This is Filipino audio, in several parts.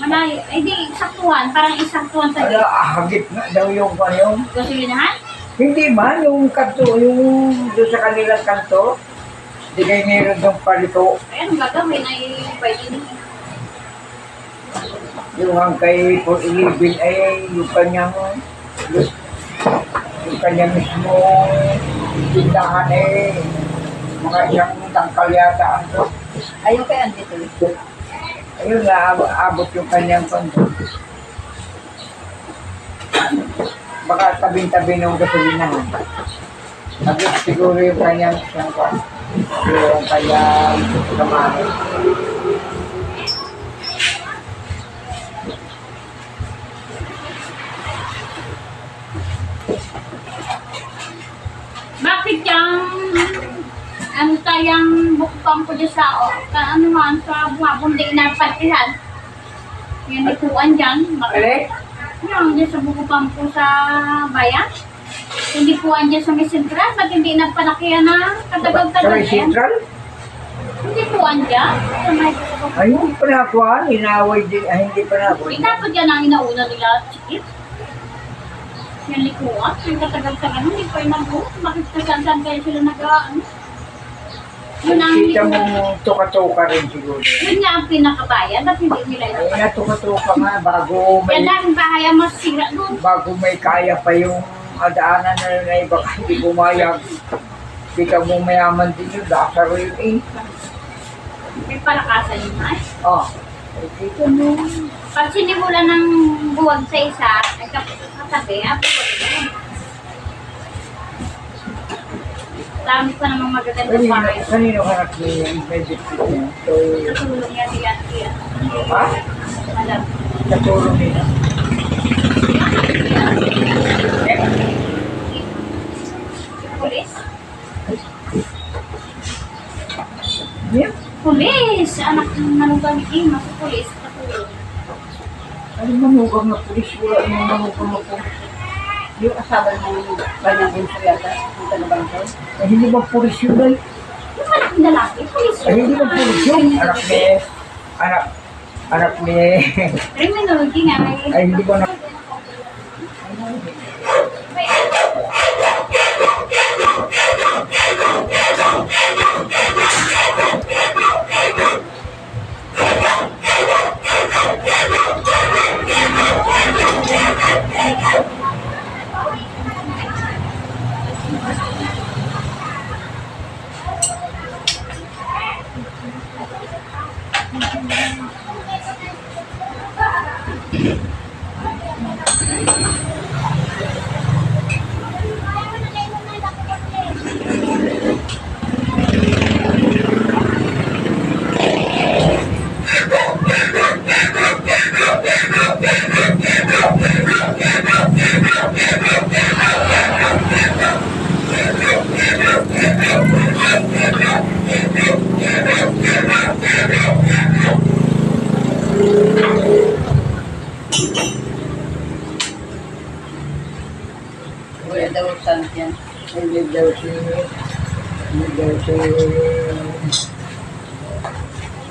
Malayo. Ay di, saktuhan. Parang isaktuhan sa Ala, hagit na daw yung kanyo. gasolinahan. Hindi man, yung kanto, yung doon sa kanilang kanto, di kayo meron doon palito. Ay, anong gagawin? Ay, pwede din. Yung ang kay 411 ay yung kanyang mismo tindahan eh, mga isang tangkal yata ang to. Ayaw kaya andito. Ayun na, abot yung kanyang kanto. Baka tabing-tabi ng gasolinahan. Nagit siguro yung kanyang sangkwan. Yung kanyang kamay. Bakit yung ano tayang bukpang ko dyan sa ano man sa bundi na patihan? Yan ikuan dyan. Alek? Yung dyan sa bukpang ko sa bayan. Hindi po andyan sa may sentral. Ba't hindi nagpalakihan na katagal-tagal Sa na yan? Central? Hindi po andyan. Sa may bukpang. Ay, hindi pa nakuhaan. Inaway din. Ay, hindi pa nakuhaan. Dapat yan ang inauna nila, chikit. Yung likuan, yung katagal-tagal, hindi pa yung nag-book. Bakit kasan-san kayo sila nag-ano? Yun ang Kita mo likuan. tuka-tuka rin siguro. Yun nga ang pinakabayan, ba't hindi nila Ay, yun? natuka-tuka nga bago Yan may, lang bahay ang masira doon. bago may kaya pa yung adaanan na iba hindi bumayag. Hindi ka mo mayaman din yun. Dasaro yun eh. May palakasan yun ha. Oh. Ay, kita mo. Pag sinimulan ng buwag sa isa, ay katabi, buwag yun. Dami pa namang magagandang bahay. Kanino ka nag-medit niya? So, Natulong yan yan yan. ha? Alam. Katulong nila. Eh, Pulis? yeah. Pulis! Anak ng manugang ni Ima sa pulis. Natulong. Ano manugang na pulis? Wala yung manugang na pulis. Yung asawa ng kanyang bunso yata, yung taga-bangkay. Ay, hindi ba pulis yun ay? Yung malaking lalaki, pulis Ay, hindi ba pulis yun? Anak ni, Criminology nga. ay, hindi ba na, Wala daw saan yan. hindi daw si,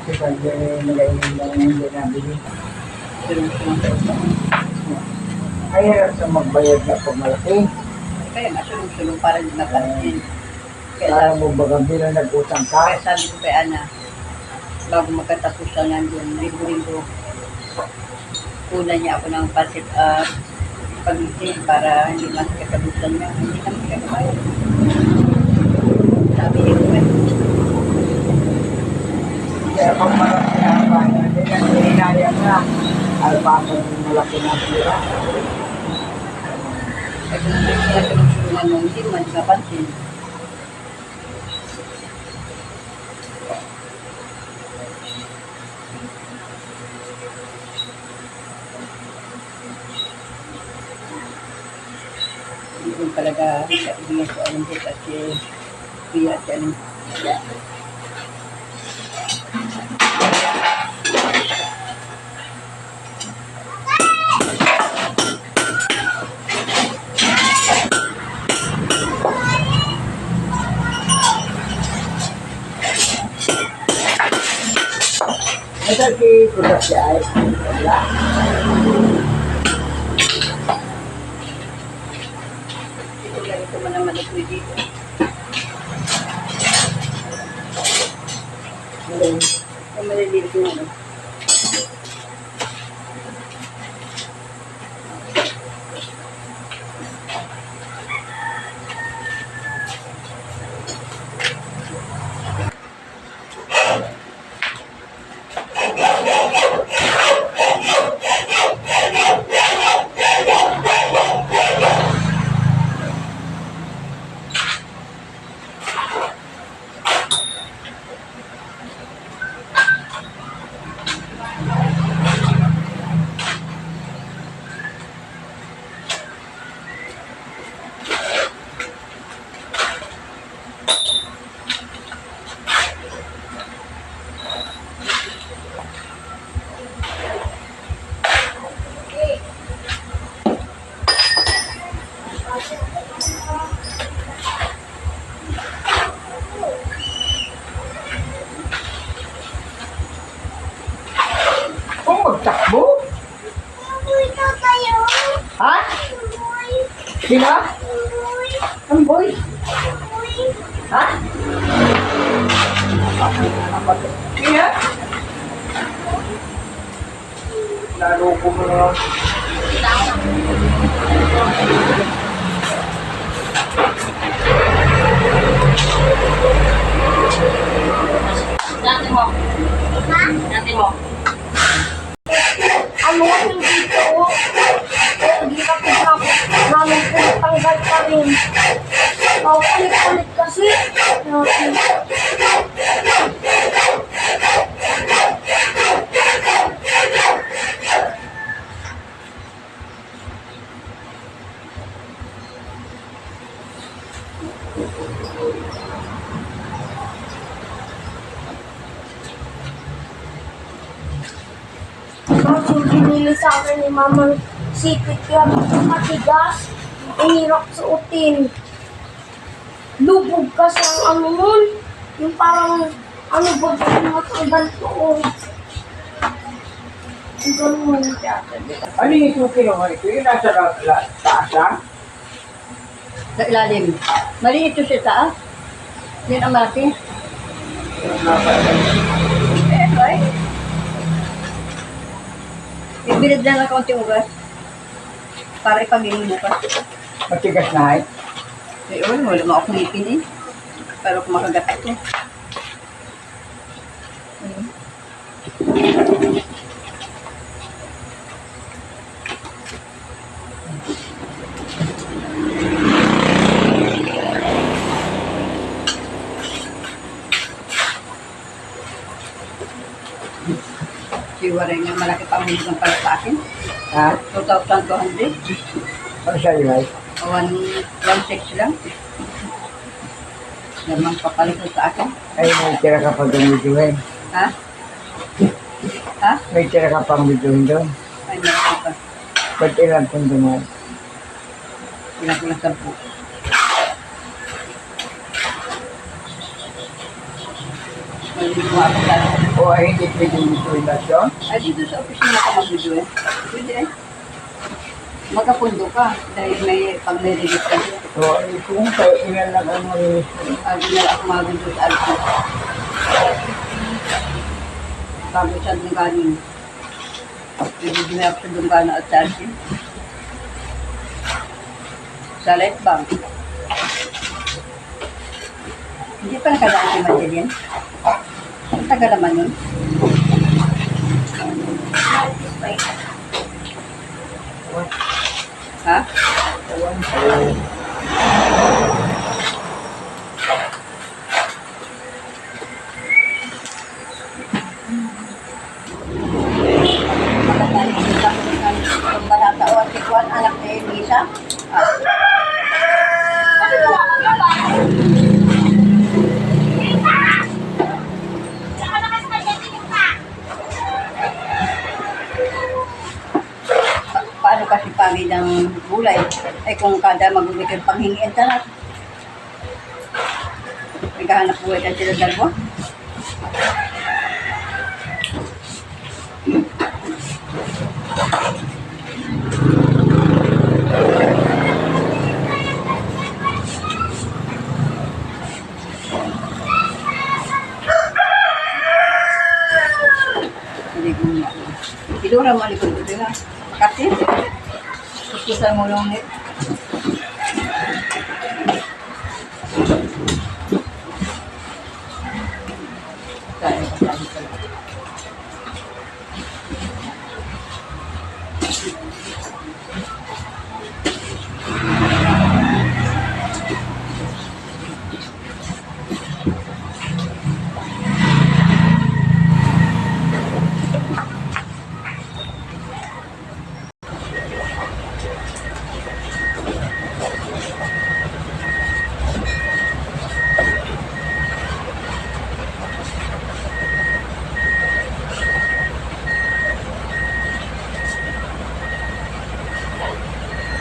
si Padre nagayong lang hindi nabili. Pero sumasaw. Ay, hirap sa magbayad na pag malaki. Kaya nga, sulong-sulong para hindi mapansin. Kaya Kaya mo baga bilang nag-utang kaya ka. sabi ko kay Ana, bago magkatapos na nandun, libo-libo, kunan niya ako ng pasit pag-isin para hindi makikatabusan niya. Hindi na makikatabusan. Sabi niya ko eh. Kaya pag malaki na ang bayan, hindi na hinayang na. Alpasan yung malaki na sila. Kaya kung hindi sila sulong-sulungan mo, hindi man napansin. Hindi ko talaga hindi ko alam dito at si Pia at alam. sa si Kudas ay. Wala. Ito lang ito man naman ito dito. Ang maliliit yung ano. Kung magtakbo? Ha? Sino? Ang boy? Ha? Kaya? Lalo ko mo naman. Dati mo. Dati mo. Ano yung dito? Hindi ka pinag namin pinatanggal pa rin. Kulit-kulit kasi. Kasi binili sa akin ni Mama sipit kaya matigas. Ang hirap suotin. Lubog kasi ang ano nun. Yung parang ano ba yung matanggal ko. Ang ganun. Ano yung suki naman ito? Yung nasa taas lang? Sa ilalim. Maliit ito siya taas. Yan ang malaki. Right? Ibilid lang ng kaunting ugas. Para ipag-inom bukas. Matigas na ay? Ayun, wala mo akong ipin eh. Pero kumakagat ako. Ayun. Siwari nga malaki pa ang hulugan para sa akin. Ha? 2,200. Ano sa'yo ay? 1,600 lang. Namang papalit ko sa akin. Ay, may tira ka pa doon videohin. Ha? Ha? May tira ka pang videohin doon. Ay, malaki pa. Ba't ilan kung dumaan? Ilang ko lang 10. Maliligo ako dahil. O ay hindi pwede videohin na siya? Ay, dito sa opisina ka mag-video eh. Pwede eh. Magkapundo ka dahil may pag-release ka. O ay kung kayo ilan lang ang marinis mo. Dinala ako mag-video sa alcohol. Bago siya ng galing. Ibigay ako sa Dunggana at Sarsi. Sa Light Bank. Hindi pa nakadaan si Madeline. Ang tagal naman yun. Ha? Ang balata o at sikuan, anak ni Lisa. Paano kasi pangit ng gulay? Eh kung kada magbibigay ng panghingian talat. May kahanap buhay na sila dalawa. Idura mo likod ko na. Kasi, kuskusan mo lang ulit. Kaya ko sabi ko lang.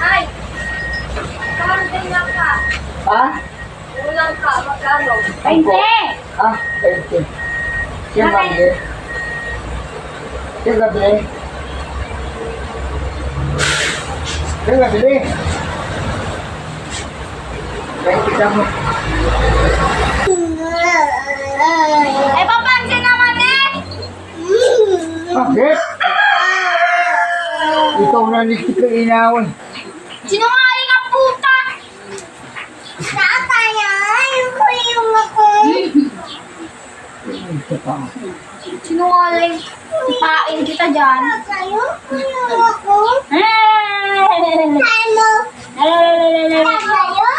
Ay! Kamandin lang ka. Ha? Ulang ka, magkano? Hindi! Ah, thank you. Siya gabi. Siya gabi. Siya gabi. Kaya kita mo. Ay, papansin naman eh! Bakit? Ikaw na listik ka inaway. Sinungaling ang puta! Tataya, yung kuyong ako. Ito pa. Sinungaling. Ipain kita dyan. Tataya, kuyong ako. Hey! Ano? Tataya.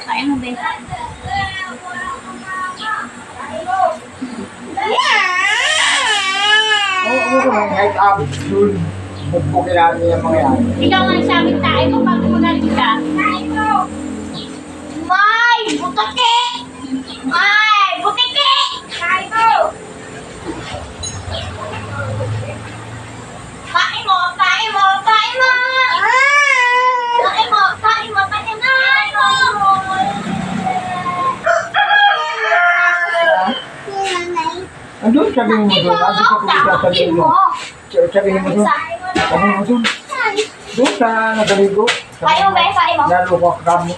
Kain mo, be. Oo, kahit absurd. Bukbukin namin yung mga yan. Ikaw nga sabi tayo mo pag magaling ka. May! Butake! May! Butike! Kain mo! Kain mo! Kain mo! Kain mo! Kain mo! Kain mo! Kain mo! Andun, sabihin mo doon. Andun ka kung sabihin mo. Sabihin mo doon. Sabihin mo doon. Doon sa nagaligo. Kain mo, be? Kain mo? Lalo ko ka mo.